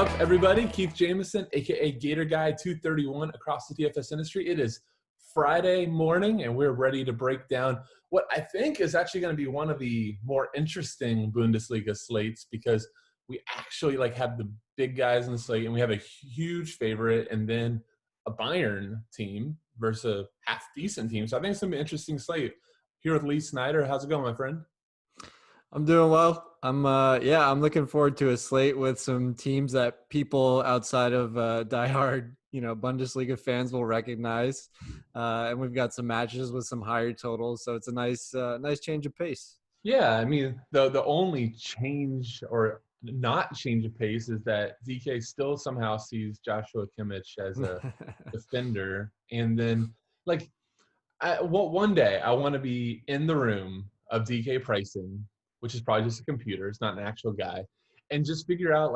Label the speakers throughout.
Speaker 1: up, everybody? Keith Jamison, aka Gator Guy 231 across the DFS industry. It is Friday morning, and we're ready to break down what I think is actually going to be one of the more interesting Bundesliga slates, because we actually have the big guys in the slate, and we have a huge favorite, and then a Bayern team versus a half-decent team. So I think it's going to be an interesting slate. Here with Lee Snyder. How's it going, my friend?
Speaker 2: I'm doing well. I'm looking forward to a slate with some teams that people outside of diehard, Bundesliga fans will recognize. And we've got some matches with some higher totals, so it's a nice change of pace.
Speaker 1: Yeah, I mean, the only change or not change of pace is that DK still somehow sees Joshua Kimmich as a defender. And then, one day I want to be in the room of DK pricing, which is probably just a computer. It's not an actual guy. And just figure out,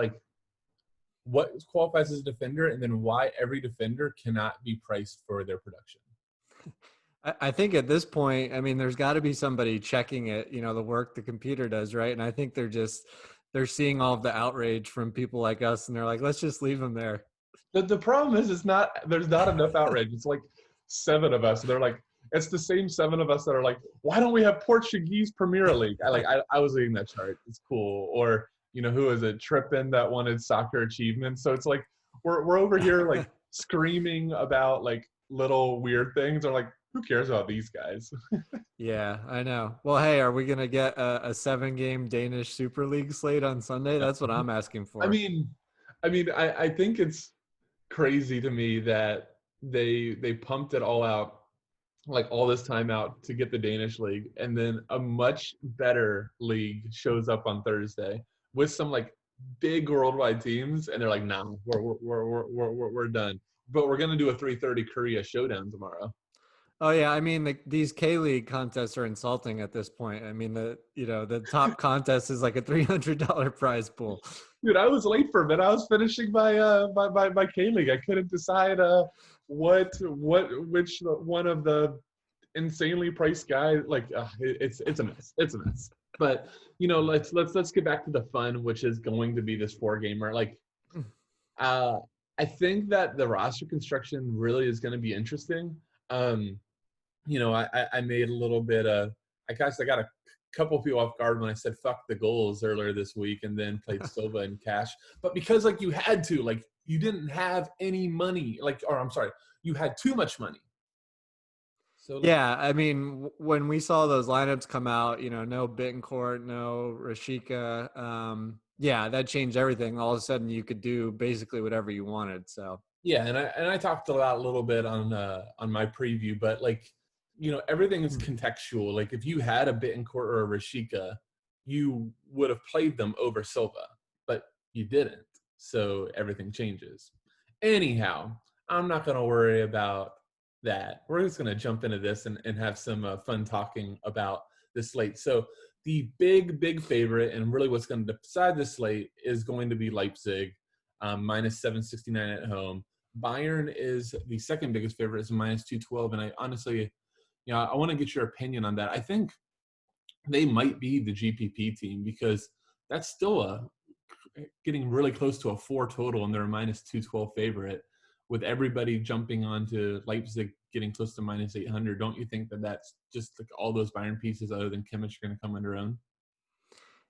Speaker 1: what qualifies as a defender and then why every defender cannot be priced for their production.
Speaker 2: I think at this point, I mean, there's got to be somebody checking it, the work the computer does, right? And I think they're seeing all of the outrage from people like us, and they're like, let's just leave them there.
Speaker 1: The problem is there's not enough outrage. It's like 7 of us. They're like, it's the same 7 of us that are like, why don't we have Portuguese Premier League? I was reading that chart. It's cool. Or, who is it? Trippin that wanted soccer achievements. So it's like, we're over here screaming about little weird things. Or who cares about these guys?
Speaker 2: Yeah, I know. Well, hey, are we going to get a 7-game Danish Super League slate on Sunday? That's what I'm asking for.
Speaker 1: I think it's crazy to me that they pumped it all out, all this time out to get the Danish league, and then a much better league shows up on Thursday with some big worldwide teams, and they're like, nah, we're done. But we're gonna do a 3:30 Korea showdown tomorrow.
Speaker 2: Oh yeah, I mean these K-League contests are insulting at this point. I mean the top contest is like a $300 prize pool.
Speaker 1: Dude, I was late for a bit. I was finishing my K-League. I couldn't decide which one of the insanely priced guys. It's a mess. It's a mess. But let's get back to the fun, which is going to be this 4-gamer. I think that the roster construction really is going to be interesting. I made a little bit of, I got a couple people off guard when I said fuck the goals earlier this week, and then played Silva and cash. But because you had to, you didn't have any money, you had too much money. So
Speaker 2: yeah, I mean, when we saw those lineups come out, no Bittencourt, no Rashica, yeah, that changed everything. All of a sudden you could do basically whatever you wanted. So
Speaker 1: yeah, and I talked about a little bit on my preview, but everything is contextual. If you had a Bittencourt or a Rashica, you would have played them over Silva, but you didn't. So everything changes. Anyhow, I'm not going to worry about that. We're just going to jump into this and have some fun talking about this slate. So the big favorite, and really what's going to decide this slate, is going to be Leipzig, minus 769 at home. Bayern is the second biggest favorite, is minus 212. And I honestly, I want to get your opinion on that. I think they might be the GPP team, because that's still getting really close to a 4 total, and they're a minus 212 favorite, with everybody jumping onto Leipzig getting close to minus 800. Don't you think that that's just all those Bayern pieces other than Kimmich are going to come under own?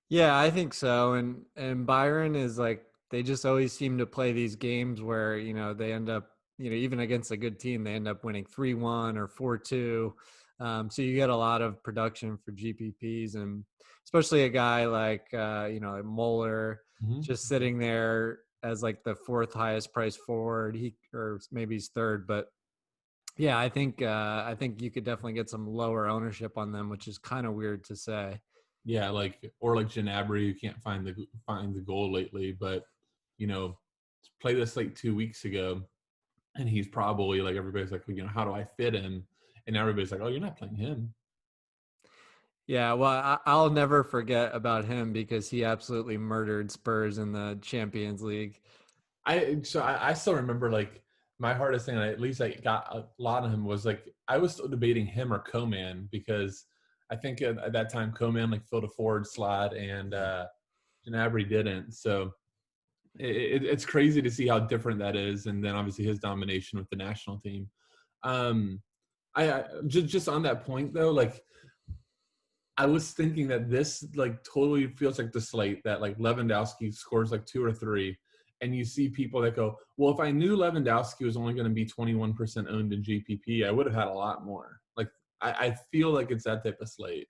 Speaker 2: Yeah, I think so. And Bayern is they just always seem to play these games where, they end up, even against a good team, they end up winning 3-1 or 4-2. So you get a lot of production for GPPs, and especially a guy like Muller, just sitting there as the 4th highest priced forward, or maybe he's 3rd, but yeah, I think you could definitely get some lower ownership on them, which is kind of weird to say.
Speaker 1: Yeah, or Gnabry, who can't find the goal lately, but play this 2 weeks ago, and he's probably everybody's how do I fit him? And everybody's like, oh, you're not playing him.
Speaker 2: Yeah, well, I'll never forget about him, because he absolutely murdered Spurs in the Champions League.
Speaker 1: I still remember my hardest thing, at least I got a lot of him, was I was still debating him or Coman, because I think at that time Coman filled a forward slot, and Gnabry didn't. So It's crazy to see how different that is, and then obviously his domination with the national team. I just on that point though, like I was thinking that this like totally feels like the slate that like Lewandowski scores like 2 or 3, and you see people that go, well, if I knew Lewandowski was only going to be 21% owned in GPP, I would have had a lot more. Like I feel like it's that type of slate.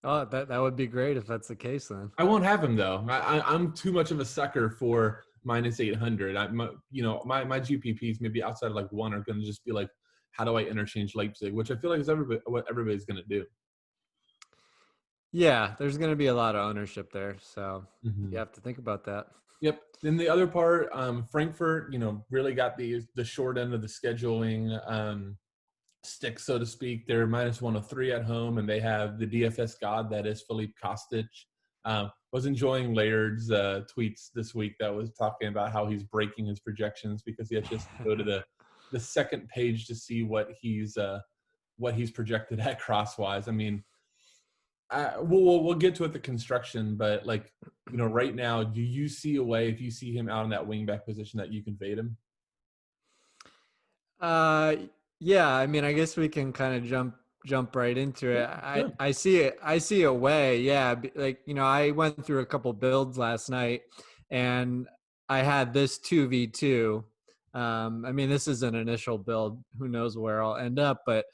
Speaker 2: Oh, that would be great if that's the case then.
Speaker 1: I won't have him though. I'm too much of a sucker for minus 800. My GPPs maybe outside of like one are going to just be like, how do I interchange Leipzig, which I feel like is what everybody's going to do.
Speaker 2: Yeah, there's going to be a lot of ownership there, so
Speaker 1: Mm-hmm.
Speaker 2: you have to think about that.
Speaker 1: Yep. Then the other part, Frankfurt, really got the short end of the scheduling stick, so to speak. They're minus 103 at home, and they have the DFS god that is Philippe Kostic. Was enjoying Laird's tweets this week that was talking about how he's breaking his projections because he had just to go to the second page to see what he's projected at crosswise. I mean, we'll get to it, the construction, but like, right now, do you see a way, if you see him out in that wingback position, that you can fade him?
Speaker 2: Uh, yeah, I mean, I guess we can kind of jump right into it.
Speaker 1: Sure.
Speaker 2: I see it. I see a way. Yeah, like I went through a couple builds last night, and I had this 2v2. I mean, this is an initial build. Who knows where I'll end up, but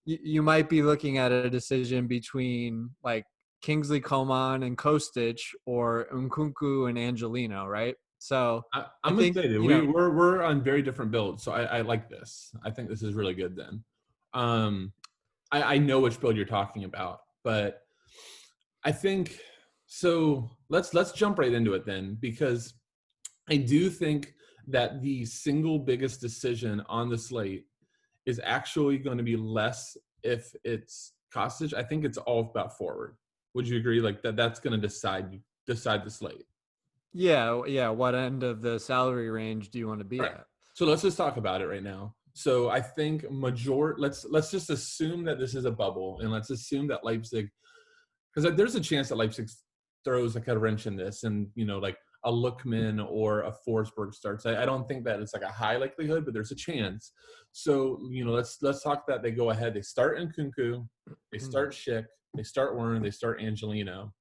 Speaker 2: you might be looking at a decision between like Kingsley Coman and Kostic or Nkunku and Angelino, right? So
Speaker 1: I'm
Speaker 2: think,
Speaker 1: excited. We're on very different builds, so I like this. I think this is really good then. I know which build you're talking about, but I think so. Let's jump right into it then, because I do think that the single biggest decision on the slate is actually going to be less if it's Kostic. I think it's all about forward. Would you agree? Like that's going to decide the slate.
Speaker 2: yeah. What end of the salary range do you want to be
Speaker 1: Right.
Speaker 2: at?
Speaker 1: So let's just talk about it right now. So I think let's just assume that this is a bubble, and let's assume that Leipzig, because there's a chance that Leipzig throws like a wrench in this, and like a Lookman or a Forsberg starts. I don't think that it's like a high likelihood, but there's a chance. So let's talk that they go ahead. They start Nkunku, they start Schick, they start Werner, they start Angelino.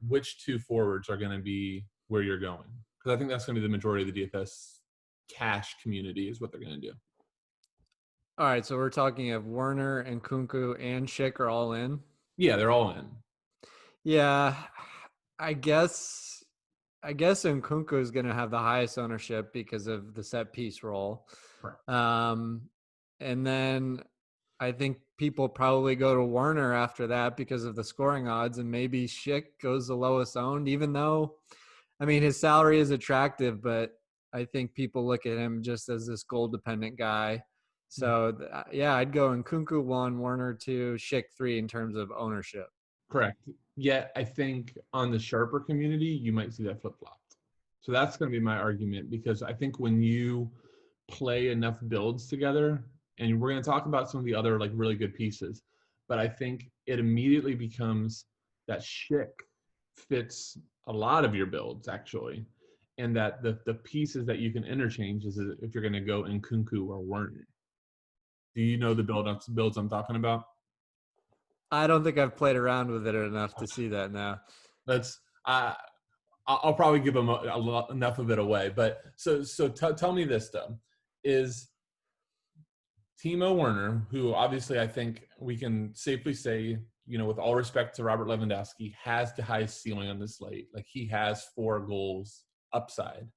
Speaker 1: Which two forwards are going to be where you're going? Because I think that's going to be the majority of the DFS cash community is what they're going to do.
Speaker 2: All right, so we're talking of Werner and Nkunku and Schick are all in.
Speaker 1: Yeah, they're all in.
Speaker 2: Yeah, I guess Nkunku is going to have the highest ownership because of the set piece role.
Speaker 1: Right.
Speaker 2: And then I think people probably go to Werner after that because of the scoring odds, and maybe Schick goes the lowest owned, even though, I mean, his salary is attractive, but I think people look at him just as this goal dependent guy. So yeah, I'd go Nkunku 1, Werner 2, Schick 3 in terms of ownership.
Speaker 1: Correct. Yet I think on the sharper community, you might see that flip-flopped. So that's going to be my argument, because I think when you play enough builds together, and we're going to talk about some of the other like really good pieces, but I think it immediately becomes that Schick fits a lot of your builds actually, and that the pieces that you can interchange is if you're going to go in Nkunku or Werner. Do you know the builds I'm talking about?
Speaker 2: I don't think I've played around with it enough to see that now.
Speaker 1: I'll probably give them enough of it away. But so tell me this though: is Timo Werner, who obviously I think we can safely say, with all respect to Robert Lewandowski, has the highest ceiling on the slate. Like he has 4 goals upside,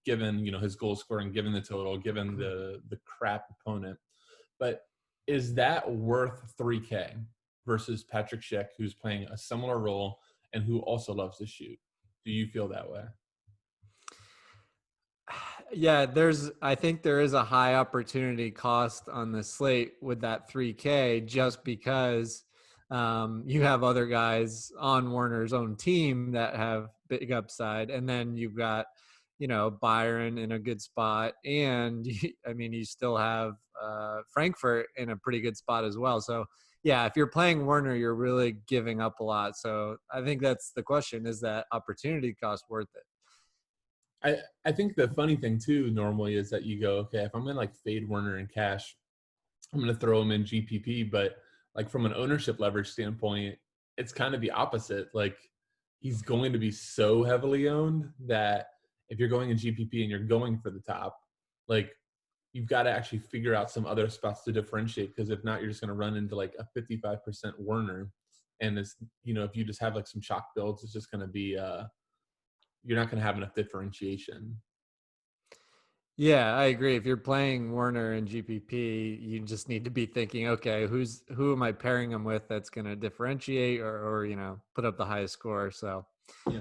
Speaker 1: given his goal scoring, given the total, given the crap opponent. But is that worth $3K versus Patrick Schick, who's playing a similar role and who also loves to shoot? Do you feel that way?
Speaker 2: Yeah, I think there is a high opportunity cost on the slate with that 3K, just because you have other guys on Werner's own team that have big upside, and then you've got Byron in a good spot, and I mean you still have Frankfurt in a pretty good spot as well. So yeah, if you're playing Werner, you're really giving up a lot. So I think that's the question: is that opportunity cost worth it?
Speaker 1: I think the funny thing too normally is that you go, okay, if I'm gonna like fade Werner in cash, I'm gonna throw him in GPP, but like from an ownership leverage standpoint, it's kind of the opposite. Like he's going to be so heavily owned that if you're going in GPP and you're going for the top, like you've got to actually figure out some other spots to differentiate, because if not, you're just going to run into like a 55% Werner. And it's, if you just have like some chalk builds, it's just going to be, you're not going to have enough differentiation.
Speaker 2: Yeah, I agree. If you're playing Werner and GPP, you just need to be thinking, okay, who am I pairing him with that's going to differentiate or put up the highest score. So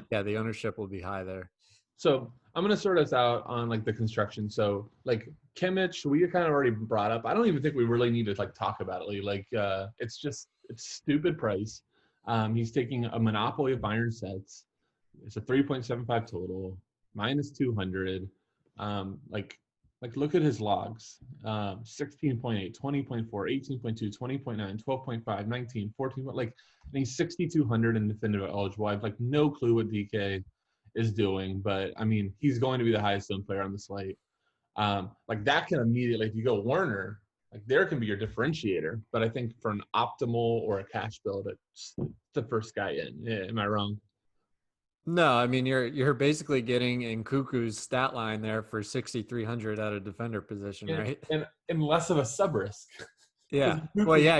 Speaker 2: yeah, the ownership will be high there.
Speaker 1: So I'm going to sort us out on like the construction. So like Kimmich, we kind of already brought up. I don't even think we really need to like talk about it. Like it's stupid price. He's taking a monopoly of Bayern sets. It's a 3.75 total, minus 200. Like look at his logs. 16.8, 20.4, 18.2, 20.9, 12.5, 19, 14. Like, and he's 6,200 in definitive eligible. I have like no clue what DK is doing, but I mean, he's going to be the highest owned player on the slate. Like that can immediately, if you go Werner, like there can be your differentiator. But I think for an optimal or a cash build, it's the first guy in. Yeah, am I wrong?
Speaker 2: No, I mean you're basically getting Nkunku's stat line there for 6,300 at a defender position, right?
Speaker 1: And less of a sub risk.
Speaker 2: Yeah. Well, yeah,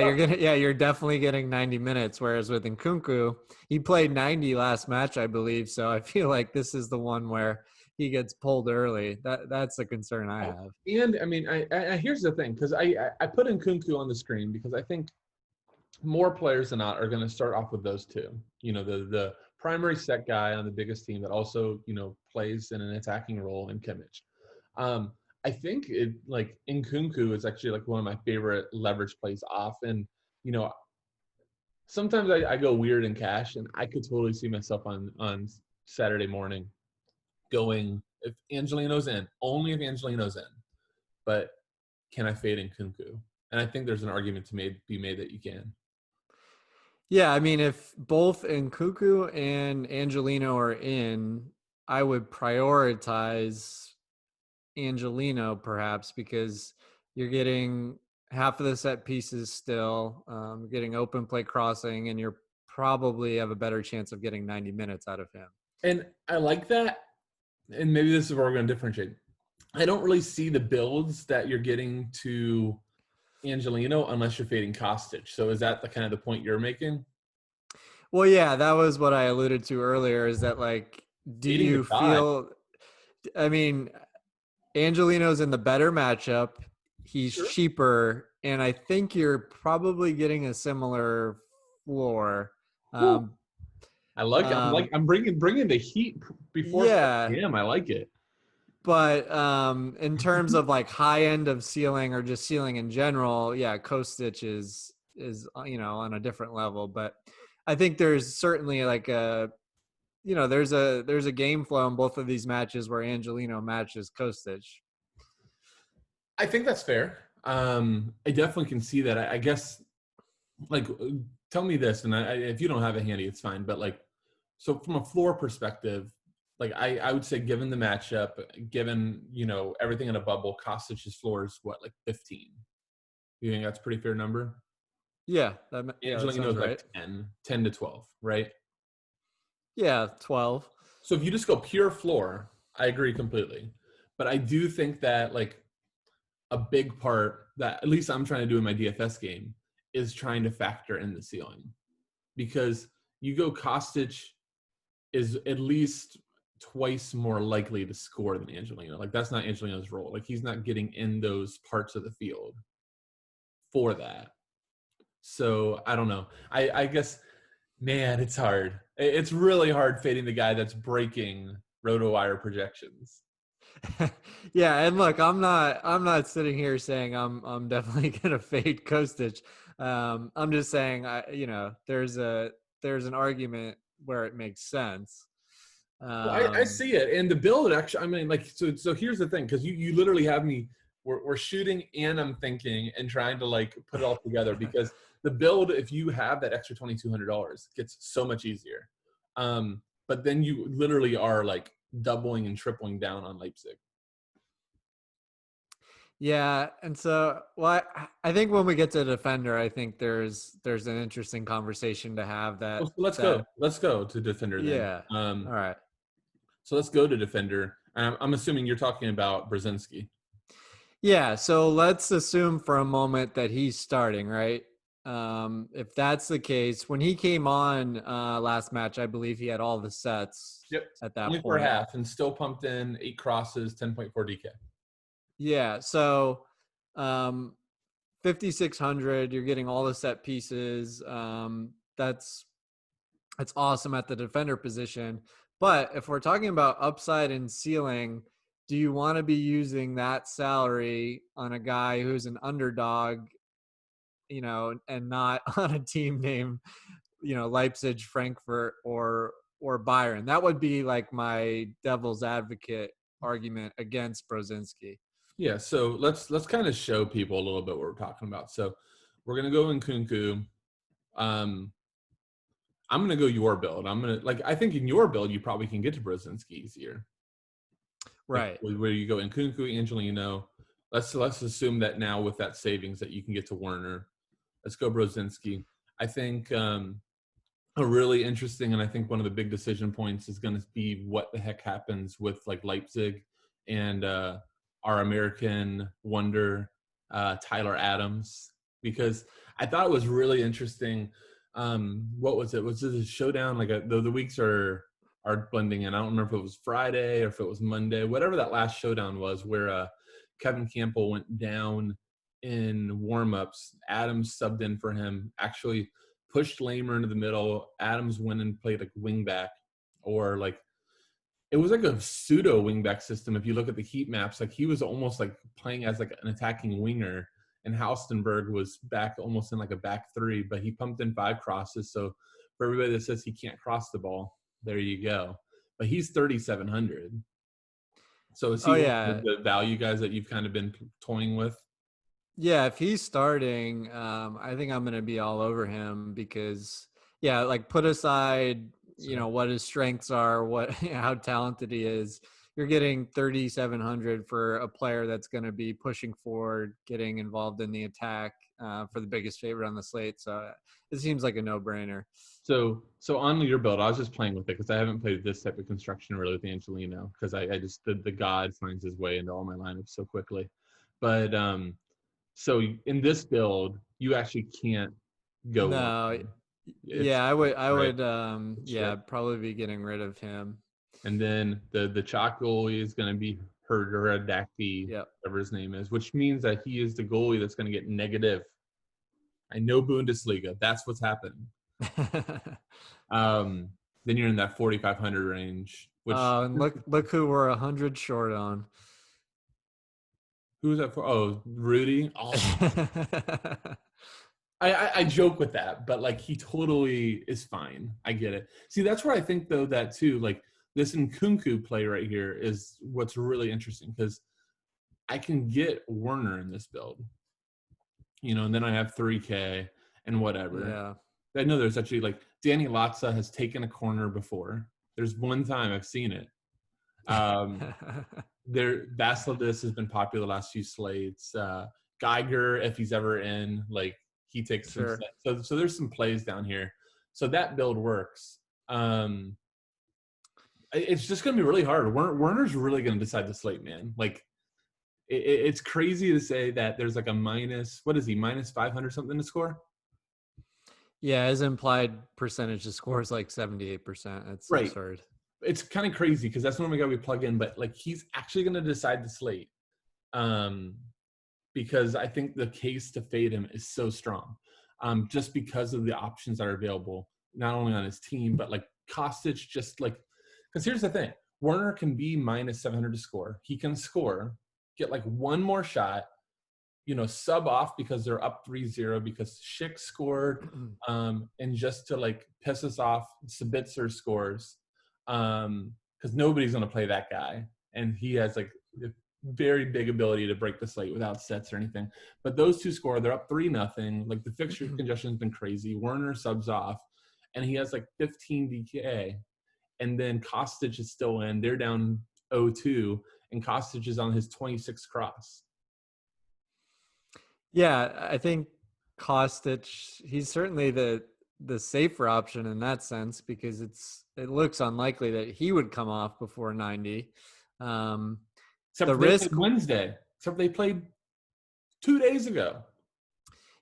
Speaker 2: you're definitely getting 90 minutes. Whereas with Nkunku, he played 90 last match, I believe. So I feel like this is the one where he gets pulled early. That's a concern I have.
Speaker 1: And I mean, I here's the thing, because I put Nkunku on the screen because I think more players than not are going to start off with those two. The primary set guy on the biggest team that also, plays in an attacking role in Kimmich. I think it like Nkunku is actually like one of my favorite leverage plays off. And, sometimes I go weird in cash, and I could totally see myself on Saturday morning going, if Angelino's in, only if Angelino's in. But can I fade Nkunku? And I think there's an argument to be made that you can.
Speaker 2: Yeah, I mean, if both Nkunku and Angelino are in, I would prioritize Angelino perhaps, because you're getting half of the set pieces still, getting open play crossing, and you're probably have a better chance of getting 90 minutes out of him.
Speaker 1: And I like that. And maybe this is where we're going to differentiate. I don't really see the builds that you're getting to Angelino unless you're fading Kostic. So is that the kind of the point you're making?
Speaker 2: Well, yeah, that was what I alluded to earlier, is that like, do
Speaker 1: Fading
Speaker 2: you
Speaker 1: the guy.
Speaker 2: feel, I mean, Angelino's in the better matchup. He's
Speaker 1: Sure.
Speaker 2: cheaper, and I think you're probably getting a similar floor.
Speaker 1: I like it. I'm bringing the heat before 5
Speaker 2: Yeah,
Speaker 1: p.m. I like it.
Speaker 2: but in terms of like high end of ceiling or just ceiling in general, yeah, Kostic is on a different level. But I think there's certainly like there's a game flow in both of these matches where Angelino matches Kostic.
Speaker 1: I think that's fair. I definitely can see that. I guess, like, tell me this, and if you don't have it handy, it's fine. But like, so from a floor perspective, like I would say, given the matchup, given everything in a bubble, Kostic's floor is what, like 15. You think that's a pretty fair number?
Speaker 2: Yeah, that
Speaker 1: Angelino's
Speaker 2: right.
Speaker 1: like 10 to 12, right?
Speaker 2: Yeah, 12.
Speaker 1: So if you just go pure floor, I agree completely. But I do think that like a big part that at least I'm trying to do in my DFS game is trying to factor in the ceiling, because you go Kostic is at least twice more likely to score than Angelino. Like that's not Angelino's role. Like he's not getting in those parts of the field for that. So I don't know. I guess, man, it's hard. It's really hard fading the guy that's breaking RotoWire projections.
Speaker 2: Yeah, and look, I'm not sitting here saying I'm definitely gonna fade Kostic. I'm just saying there's an argument where it makes sense.
Speaker 1: Well, I see it, and the build actually. I mean, like, so here's the thing, because you literally have me. We're shooting, and I'm thinking and trying to like put it all together, because the build, if you have that extra $2,200, gets so much easier. But then you literally are like doubling and tripling down on Leipzig.
Speaker 2: Yeah, and so I think when we get to defender, I think there's an interesting conversation to have.
Speaker 1: Well, so let's go to defender then.
Speaker 2: Yeah. All right.
Speaker 1: So let's go to defender. I'm assuming you're talking about Brzezinski.
Speaker 2: Yeah, so let's assume for a moment that he's starting, right? If that's the case, when he came on last match, I believe he had all the sets at that
Speaker 1: only
Speaker 2: point.
Speaker 1: For half, and still pumped in 8 crosses, 10.4 DK.
Speaker 2: Yeah, so 5,600, you're getting all the set pieces. That's awesome at the defender position. But if we're talking about upside and ceiling, do you want to be using that salary on a guy who's an underdog, and not on a team named, Leipzig, Frankfurt, or Bayern? That would be like my devil's advocate argument against Brzezinski.
Speaker 1: Yeah, so let's kind of show people a little bit what we're talking about. So we're gonna go in Nkunku. I'm gonna go your build. I think in your build you probably can get to Brzezinski easier.
Speaker 2: Right.
Speaker 1: Like, where you go in Nkunku, Angelino. Let's assume that now with that savings that you can get to Werner. Let's go Brzezinski. I think a really interesting, and I think one of the big decision points is going to be what the heck happens with like Leipzig and our American wonder, Tyler Adams, because I thought it was really interesting. What was it? Was it a showdown? Like the weeks are blending in. I don't remember if it was Friday or if it was Monday, whatever that last showdown was, where Kevin Campbell went down in warmups. Adams subbed in for him, actually pushed Lamer into the middle. Adams went and played like wingback, or like it was like a pseudo wingback system. If you look at the heat maps, like he was almost like playing as like an attacking winger, and Halstenberg was back almost in like a back three, but he pumped in 5 crosses. So for everybody that says he can't cross the ball, there you go. But he's 3,700. So is he one of the value guys that you've kind of been toying with?
Speaker 2: Yeah, if he's starting, I think I'm going to be all over him because, like put aside, what his strengths are, how talented he is. You're getting 3,700 for a player that's going to be pushing forward, getting involved in the attack for the biggest favorite on the slate. So it seems like a no-brainer.
Speaker 1: So on your build, I was just playing with it because I haven't played this type of construction really with Angelino, because I just the god finds his way into all my lineups so quickly. But so in this build, you actually can't go.
Speaker 2: No, I would probably be getting rid of him.
Speaker 1: And then the chalk goalie is going to be Herder Adakti, whatever his name is, which means that he is the goalie that's going to get negative. I know Bundesliga. That's what's happening. Then you're in that 4,500 range. Which
Speaker 2: and look who we're 100 short on.
Speaker 1: Who was that for? Oh, Rudy. Oh. I joke with that, but like he totally is fine. I get it. See, that's where I think though that too, like this Nkunku play right here is what's really interesting, because I can get Werner in this build, and then I have 3K and whatever.
Speaker 2: Yeah.
Speaker 1: I know there's actually like Danny Latza has taken a corner before. There's one time I've seen it. Basilis has been popular the last few slates. Geiger, if he's ever in, like he takes some sets. So there's some plays down here. So that build works. It's just going to be really hard. Werner's really going to decide the slate, man. Like it's crazy to say that there's like a minus 500 something to score.
Speaker 2: Yeah, his implied percentage to score is like 78%. That's right. Absurd.
Speaker 1: It's kind of crazy because that's normally got we plug in, but like he's actually going to decide the slate, because I think the case to fade him is so strong, just because of the options that are available, not only on his team but like Kostic. Just like, because here's the thing, Werner can be minus 700 to score. He can score, get like one more shot, sub off because they're up 3-0 because Schick scored, and just to like piss us off, Sabitzer scores. Because nobody's going to play that guy, and he has like a very big ability to break the slate without sets or anything. But those two score, they're up 3-0. Like the fixture congestion has been crazy. Werner subs off, and he has like 15 DK, and then Kostic is still in. They're down 0-2, and Kostic is on his 26th cross.
Speaker 2: Yeah, I think Kostic, he's certainly the safer option in that sense, because it looks unlikely that he would come off before 90.
Speaker 1: Except
Speaker 2: The
Speaker 1: for they
Speaker 2: risk,
Speaker 1: played Wednesday. Except they played 2 days ago.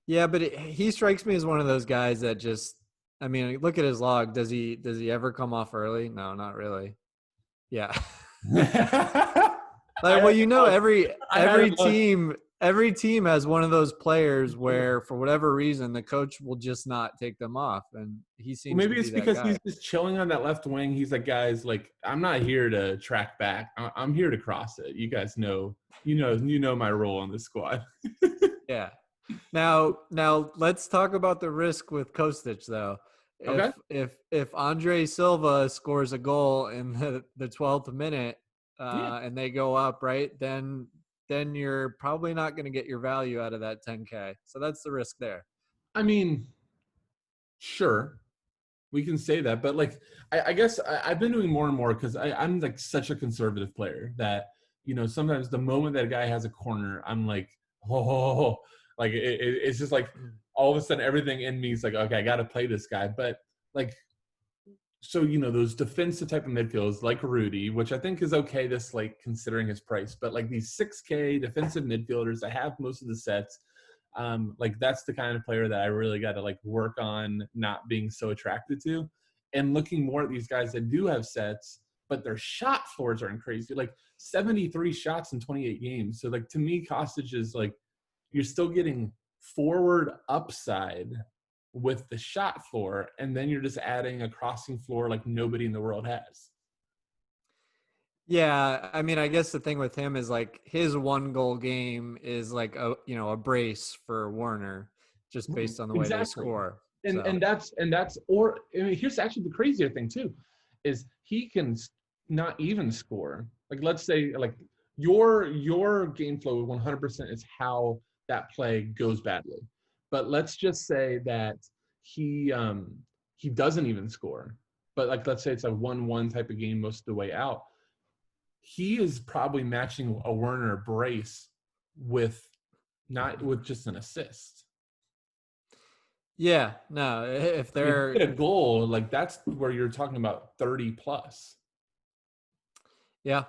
Speaker 2: yeah, but he strikes me as one of those guys that just, I mean, look at his log. Does he ever come off early? No, not really. Yeah. Like, well, every team has one of those players where, for whatever reason, the coach will just not take them off, and he seems
Speaker 1: Maybe
Speaker 2: to be
Speaker 1: it's
Speaker 2: that
Speaker 1: because
Speaker 2: guy.
Speaker 1: he's just chilling on that left wing. He's like, guys, like, I'm not here to track back. I'm here to cross it. You guys know, you know my role on this squad.
Speaker 2: Yeah. Now let's talk about the risk with Kostic, though.
Speaker 1: Okay.
Speaker 2: If Andre Silva scores a goal in the 12th minute,
Speaker 1: Yeah.
Speaker 2: and they go up, right, then you're probably not going to get your value out of that 10K. So that's the risk there.
Speaker 1: I mean, sure, we can say that, but like, I guess I've been doing more and more because I'm like such a conservative player that, sometimes the moment that a guy has a corner, I'm like, oh, like it's just like all of a sudden everything in me is like, okay, I got to play this guy. But like, so, those defensive type of midfielders like Rudy, which I think is okay this like considering his price, but like these 6K defensive midfielders that have most of the sets, like that's the kind of player that I really got to like work on not being so attracted to, and looking more at these guys that do have sets, but their shot floors aren't crazy, like 73 shots in 28 games. So like to me, Kostic is like, you're still getting forward upside with the shot floor, and then you're just adding a crossing floor like nobody in the world has.
Speaker 2: Yeah, I mean, I guess the thing with him is like his 1 goal game is like a brace for Werner, just based on the way they
Speaker 1: Exactly.
Speaker 2: score.
Speaker 1: And that's or I mean, here's actually the crazier thing too, is he can not even score. Like, let's say like your game flow 100% is how that play goes badly. But let's just say that he doesn't even score. But like, let's say it's a 1-1 type of game most of the way out. He is probably matching a Werner brace with just an assist.
Speaker 2: Yeah, no, if they're
Speaker 1: If you get a goal, like that's where you're talking about 30 plus.
Speaker 2: Yeah.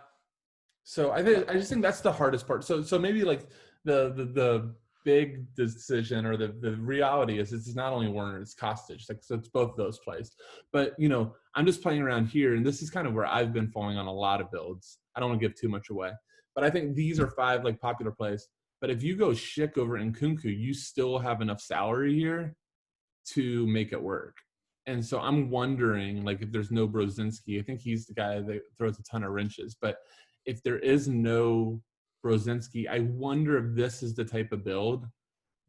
Speaker 1: So I just think that's the hardest part. So maybe like the big decision or the reality is it's not only Werner, it's Kostic. Like, so it's both those plays. But I'm just playing around here, and this is kind of where I've been falling on a lot of builds. I don't want to give too much away, but I think these are 5 like popular plays. But if you go Schick over Nkunku, you still have enough salary here to make it work. And so I'm wondering, like, if there's no Brozinski, I think he's the guy that throws a ton of wrenches. But if there is no Brozinski, I wonder if this is the type of build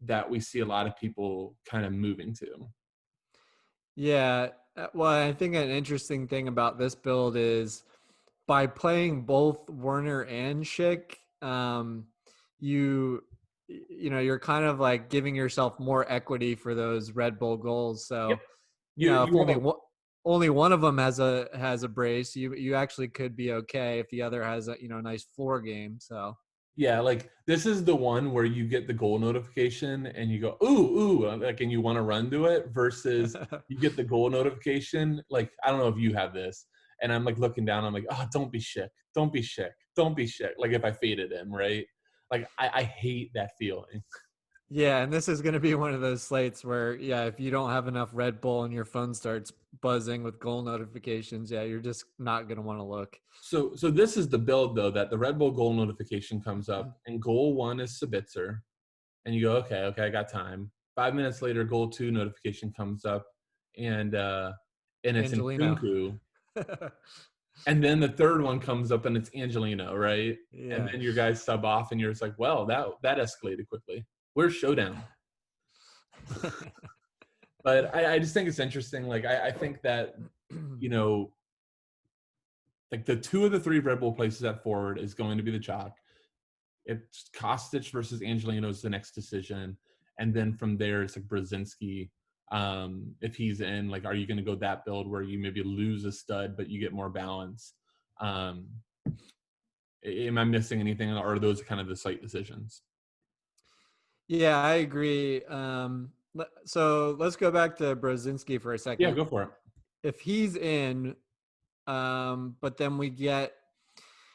Speaker 1: that we see a lot of people kind of moving to.
Speaker 2: Yeah. Well, I think an interesting thing about this build is by playing both Werner and Schick, you're kind of like giving yourself more equity for those Red Bull goals. So,
Speaker 1: Yep.
Speaker 2: if only one of them has a brace, you actually could be okay if the other has a nice floor game. So
Speaker 1: yeah, like this is the one where you get the goal notification and you go ooh, like, and you want to run to it, versus you get the goal notification. Like, I don't know if you have this, and I'm like looking down, I'm like, oh, don't be Schick. Like, if I faded him, right? Like, I hate that feeling.
Speaker 2: yeah, and this is going to be one of those slates where, yeah, if you don't have enough Red Bull and your phone starts buzzing with goal notifications, yeah, you're just not going to want to look.
Speaker 1: So this is the build, though, that the Red Bull goal notification comes up, and goal 1 is Sabitzer, and you go, okay, I got time. 5 minutes later, goal 2 notification comes up, and it's Nkunku. And then the third one comes up, and it's Angelino, right?
Speaker 2: Yeah.
Speaker 1: And then your guys sub off, and you're just like, well, that escalated quickly. Where's Showdown? But I just think it's interesting. Like, I think that, like the 2 of the 3 Red Bull places at forward is going to be the chalk. It's Kostic versus Angelino is the next decision. And then from there, it's like Brzezinski if he's in. Like, are you going to go that build where you maybe lose a stud but you get more balance? Am I missing anything, or are those kind of the slate decisions?
Speaker 2: Yeah, I agree. So let's go back to Brzezinski for a
Speaker 1: Yeah,
Speaker 2: second.
Speaker 1: go for it.
Speaker 2: If he's in, but then we get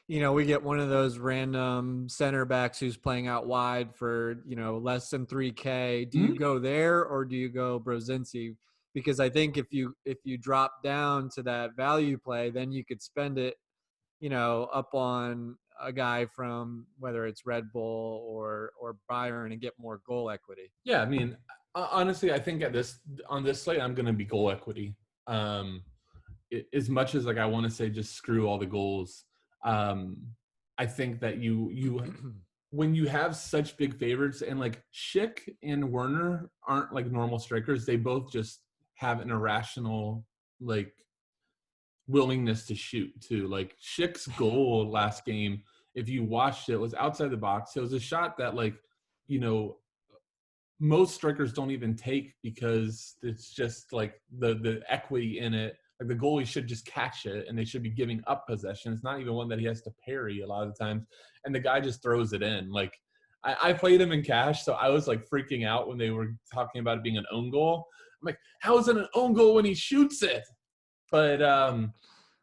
Speaker 2: one of those random center backs who's playing out wide for, less than 3K. Do you go there or do you go Brzezinski? Because I think if you drop down to that value play, then you could spend it, up on a guy from whether it's Red Bull or Bayern and get more goal equity.
Speaker 1: Yeah, I mean, honestly, I think on this slate, I'm going to be goal equity. As much as like I want to say just screw all the goals, I think that you when you have such big favorites, and like Schick and Werner aren't like normal strikers, they both just have an irrational like willingness to shoot too. Like Schick's goal last game, if you watched it, was outside the box. It was a shot that like, you know, most strikers don't even take because it's just like the equity in it. Like the goalie should just catch it and they should be giving up possession. It's not even one that he has to parry a lot of the times. And the guy just throws it in. Like I played him in cash, so I was like freaking out when they were talking about it being an own goal. I'm like, how is it an own goal when he shoots it? But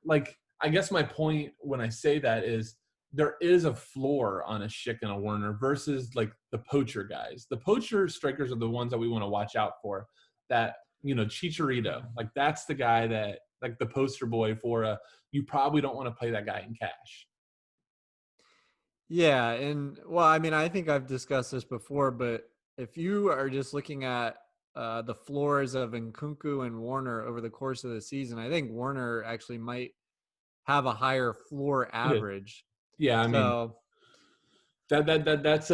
Speaker 1: like I guess my point when I say that is there is a floor on a Schick and a Werner versus like the poacher guys. The poacher strikers are the ones that we want to watch out for. That, you know, Chicharito, like that's the guy that like the poster boy for you probably don't want to play that guy in cash.
Speaker 2: Yeah, and well, I mean, I think I've discussed this before, but if you are just looking at the floors of Nkunku and Warner over the course of the season, I think Warner actually might have a higher floor average.
Speaker 1: Yeah, I mean
Speaker 2: So
Speaker 1: that's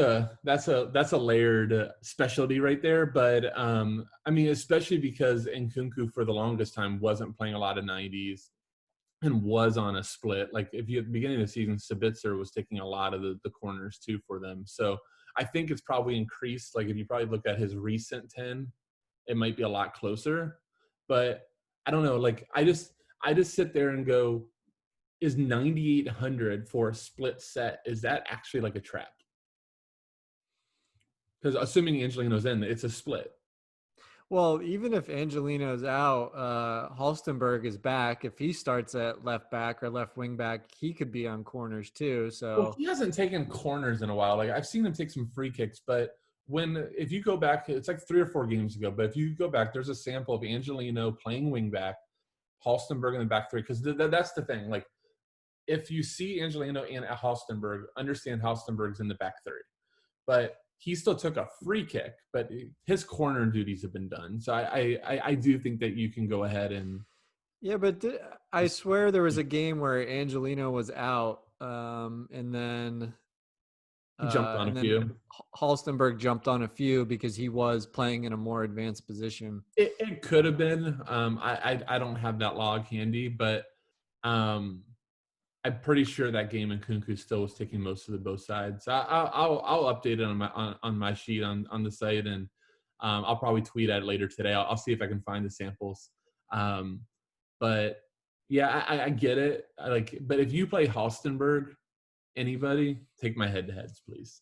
Speaker 1: a layered specialty right there. But I mean, especially because Nkunku for the longest time wasn't playing a lot of 90s and was on a split. Like if you at the beginning of the season, Sabitzer was taking a lot of the corners too for them. So I think it's probably increased. Like if you probably look at his recent 10, it might be a lot closer. But I don't know. Like I just sit there and go, is 9,800 for a split set, is that actually like a trap? Because assuming Angelino's in, it's a split.
Speaker 2: well, even if Angelino's out, Halstenberg is back. If he starts at left back or left wing back, he could be on corners too.
Speaker 1: Well,
Speaker 2: So
Speaker 1: he hasn't taken corners in a while. Like I've seen him take some free kicks, but if you go back, it's like 3 or 4 games ago. But if you go back, there's a sample of Angelino playing wing back, Halstenberg in the back three. Because that's the thing. Like if you see Angelino and Halstenberg, understand Halstenberg's in the back three, but he still took a free kick. But his corner duties have been done. So I do think that you can go ahead and.
Speaker 2: yeah, but I swear there was a game where Angelino was out, and then
Speaker 1: He jumped on a few.
Speaker 2: Halstenberg jumped on a few because he was playing in a more advanced position.
Speaker 1: It could have been. I don't have that log handy, but I'm pretty sure that game in Kunku still was taking most of the both sides. I'll update it on my sheet on the site, and I'll probably tweet at it later today. I'll see if I can find the samples. But yeah, I get it. But if you play Halstenberg, anybody, take my head-to-heads, please.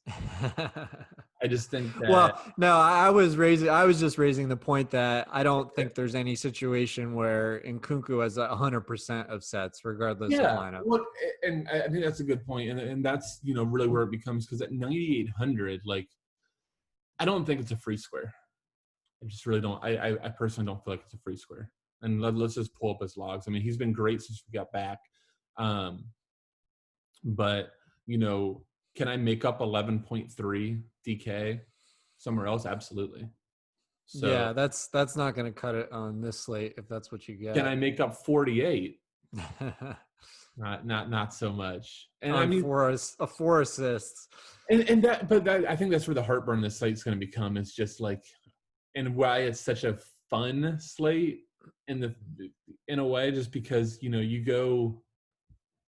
Speaker 1: I just think that.
Speaker 2: Well, no, I was just raising the point that I don't think there's any situation where Nkunku has 100% of sets, regardless of lineup.
Speaker 1: Well, and I think that's a good point, and that's really where it becomes, because at 9,800, like I don't think it's a free square. I just really don't. I personally don't feel like it's a free square. And let's just pull up his logs. I mean, he's been great since we got back, but can I make up 11.3 DK somewhere else? Absolutely. So
Speaker 2: yeah, that's not going to cut it on this slate if that's what you get.
Speaker 1: Can I make up 48? Not so much. And
Speaker 2: I mean, four assists.
Speaker 1: And I think that's where the heartburn this slate's going to become. Is just like, and why it's such a fun slate in a way, just because you go.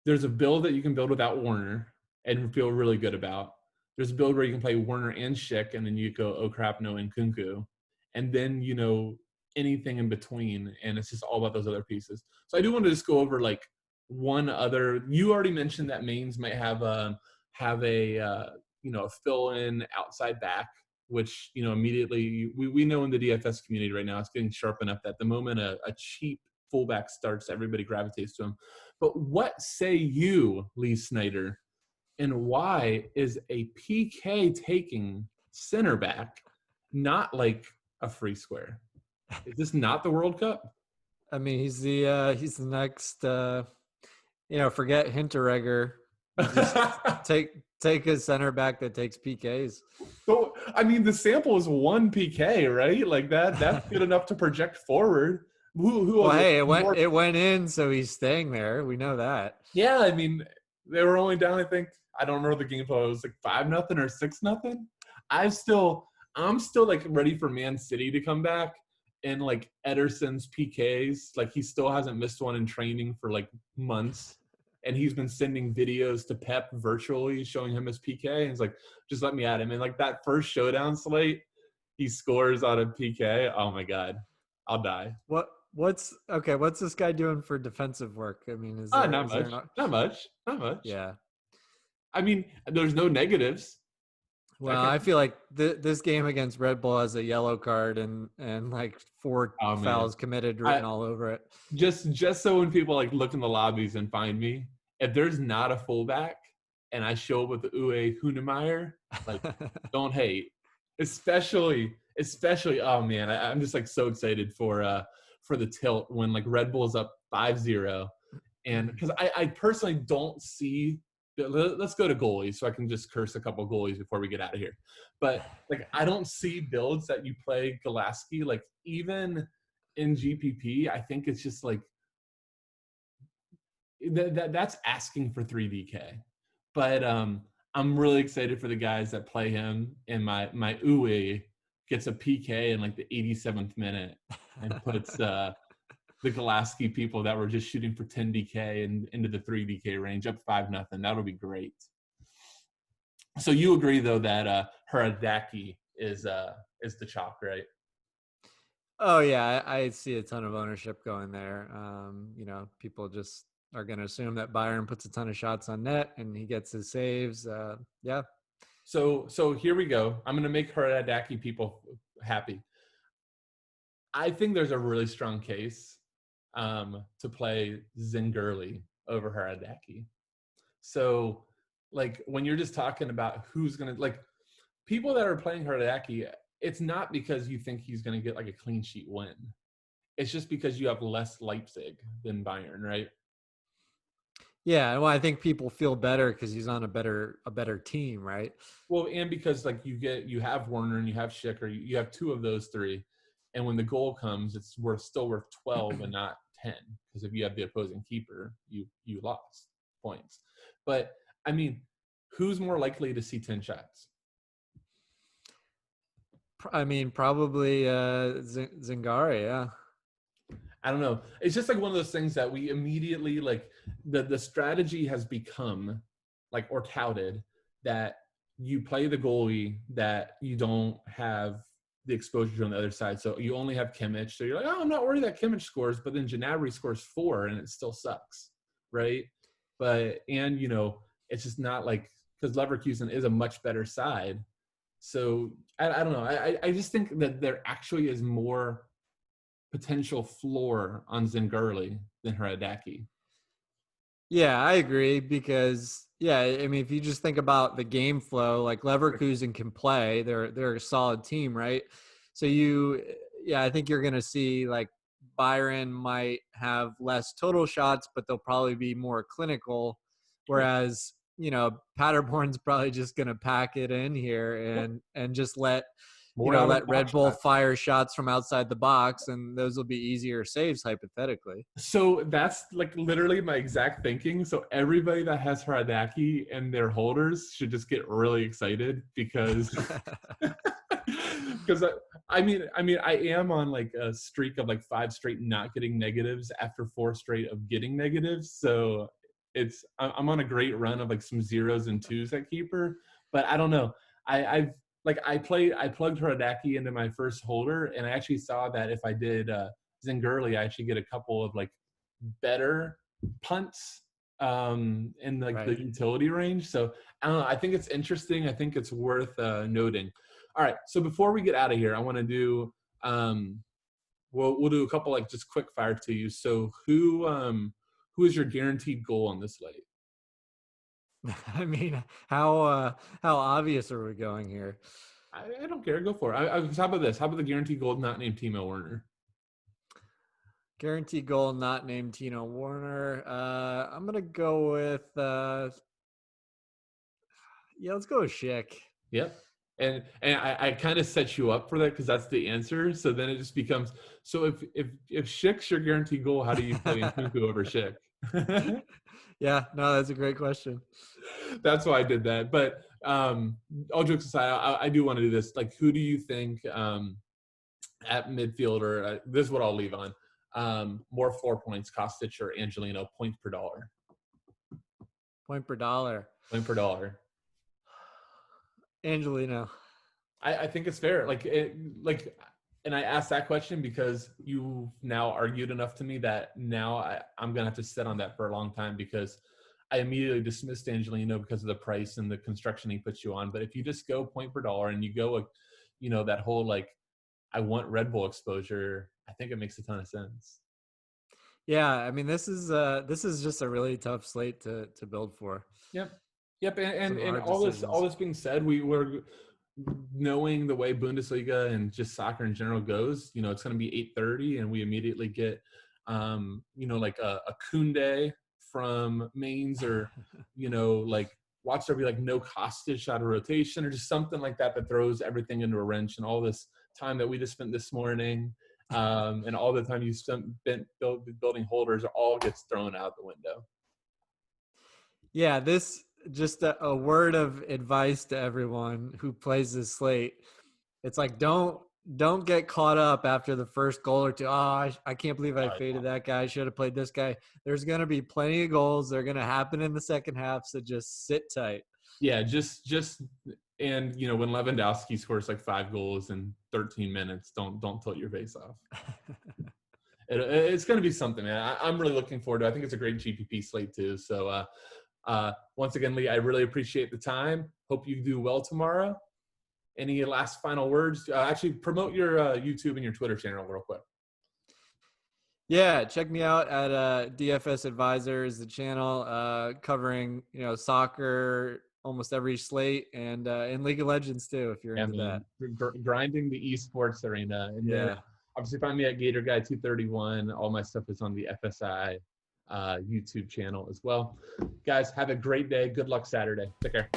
Speaker 1: There's a build that you can build without Warner and feel really good about. There's a build where you can play Werner and Schick, and then you go, oh crap, no Nkunku. And then, anything in between, and it's just all about those other pieces. So I do want to just go over like one other. You already mentioned that Mainz might have a fill-in outside back, which immediately we know in the DFS community right now it's getting sharp enough that the moment a cheap fullback starts, everybody gravitates to him. But what say you, Lee Snyder, and why is a PK taking center back not like a free square? Is this not the World Cup?
Speaker 2: I mean, he's the next. Forget Hinteregger. Just take a center back that takes PKs.
Speaker 1: So I mean, the sample is one PK, right? Like that's good enough to project forward.
Speaker 2: Well, hey, it went in, so he's staying there. We know that.
Speaker 1: Yeah, I mean, they were only down. I think I don't remember the game flow. It was like 5-0 or 6-0. I'm still like ready for Man City to come back. And like Ederson's PKs, like he still hasn't missed one in training for like months. And he's been sending videos to Pep virtually showing him his PK. And he's like, just let me at him. And like that first showdown slate, he scores out of PK. Oh my God, I'll die.
Speaker 2: What's this guy doing for defensive work? I mean,
Speaker 1: not much.
Speaker 2: Yeah.
Speaker 1: I mean, there's no negatives.
Speaker 2: Well, I feel like this game against Red Bull has a yellow card and like 4 fouls committed written all over it.
Speaker 1: Just so when people like look in the lobbies and find me, if there's not a fullback and I show up with the Uwe Hunemeyer, like don't hate. Especially, oh man, I'm just like so excited for the tilt when like Red Bull's up 5-0. And because I personally don't see. Let's go to goalies so I can just curse a couple goalies before we get out of here. But like, I don't see builds that you play Golaski. Like even in GPP, I think it's just like that's asking for 3DK. But I'm really excited for the guys that play him. And my Uwe gets a PK in like the 87th minute and puts the Golaski people that were just shooting for 10 DK and into the 3 DK range up 5-0. That'll be great. So you agree though that Haradaki is the chalk, right?
Speaker 2: Oh yeah, I see a ton of ownership going there. People just are going to assume that Bayern puts a ton of shots on net and he gets his saves. Yeah.
Speaker 1: So here we go. I'm going to make Haradaki people happy. I think there's a really strong case to play Zingurli over Haradaki. So, like, when you're just talking about who's going to, like, people that are playing Haradaki, it's not because you think he's going to get, like, a clean sheet win. It's just because you have less Leipzig than Bayern, right?
Speaker 2: Yeah, well, I think people feel better because he's on a better team, right?
Speaker 1: Well, and because, like, you have Werner and you have Schick, or you have 2 of those 3. And when the goal comes, it's still worth 12 and not 10, because if you have the opposing keeper, you lost points. But I mean, who's more likely to see 10 shots?
Speaker 2: I mean, probably Zingari. Yeah.
Speaker 1: I don't know. It's just like one of those things that we immediately like. The strategy has become like, or touted, that you play the goalie that you don't have the exposure on the other side. So you only have Kimmich. So you're like, oh, I'm not worried that Kimmich scores, but then Gnabry scores 4 and it still sucks, right? But, and, it's just not like, because Leverkusen is a much better side. So I don't know. I just think that there actually is more potential floor on Zingurli than Haradaki.
Speaker 2: Yeah, I agree because, I mean, if you just think about the game flow, like Leverkusen can play, they're a solid team, right? So I think you're going to see like Bayern might have less total shots, but they'll probably be more clinical. Whereas, Paderborn's probably just going to pack it in here and just let Red Bull fire shots from outside the box, and those will be easier saves hypothetically.
Speaker 1: So that's like literally my exact thinking. So everybody that has Haradaki and their holders should just get really excited because I am on like a streak of like 5 straight not getting negatives after 4 straight of getting negatives. So I'm on a great run of like some 0s and 2s at keeper, but I don't know. I've like I plugged Hradecki into my first holder, and I actually saw that if I did Zingurli, I actually get a couple of like better punts in like the utility range. So I don't know. I think it's interesting. I think it's worth noting. All right. So before we get out of here, I want to do we'll do a couple like just quick fire to you. So who is your guaranteed goal on this slate?
Speaker 2: I mean, how obvious are we going here?
Speaker 1: I don't care. Go for it. How about this? How about the guaranteed goal not named Timo Werner?
Speaker 2: Guaranteed goal not named Timo Werner. I'm gonna go with let's go with Schick.
Speaker 1: Yep. And I kind of set you up for that because that's the answer. So then it just becomes, so if Schick's your guaranteed goal, how do you play Nkunku over Schick?
Speaker 2: Yeah, no, that's a great question.
Speaker 1: That's why I did that. But all jokes aside, I do want to do this. Like, who do you think at midfield, or this is what I'll leave on, more 4 points, Kostic or Angelino, points per dollar?
Speaker 2: Point per dollar.
Speaker 1: Point per dollar.
Speaker 2: Angelino.
Speaker 1: I think it's fair. And I asked that question because you've now argued enough to me that now I'm going to have to sit on that for a long time, because I immediately dismissed Angelino because of the price and the construction he puts you on. But if you just go point per dollar and you go, that whole, like, I want Red Bull exposure, I think it makes a ton of sense.
Speaker 2: Yeah. I mean, this is just a really tough slate to build for.
Speaker 1: Yep. And all this being said, we were knowing the way Bundesliga and just soccer in general goes, it's going to be 8:30, and we immediately get, like a Koundé from Mainz, or, like watch there be like no Kostic out of rotation, or just something like that throws everything into a wrench. And all this time that we just spent this morning, and all the time you spent building holders, all gets thrown out the window.
Speaker 2: Yeah, this just a word of advice to everyone who plays this slate. It's like, don't get caught up after the first goal or two. Oh, I can't believe I faded that guy. I should have played this guy. There's going to be plenty of goals. They're going to happen in the second half, so just sit tight.
Speaker 1: Yeah, and when Lewandowski scores like 5 goals in 13 minutes, don't tilt your face off. It's going to be something, man. I'm really looking forward to it. I think it's a great GPP slate too. So once again, Lee, I really appreciate the time. Hope you do well tomorrow. Any last final words? Actually, promote your YouTube and your Twitter channel real quick.
Speaker 2: Yeah, check me out at DFS Advisors, the channel covering soccer, almost every slate, and in League of Legends too, if you're into that.
Speaker 1: Grinding the esports arena. And then obviously find me at Gator Guy 231. All my stuff is on the FSI YouTube channel as well. Guys, have a great day. Good luck Saturday. Take care.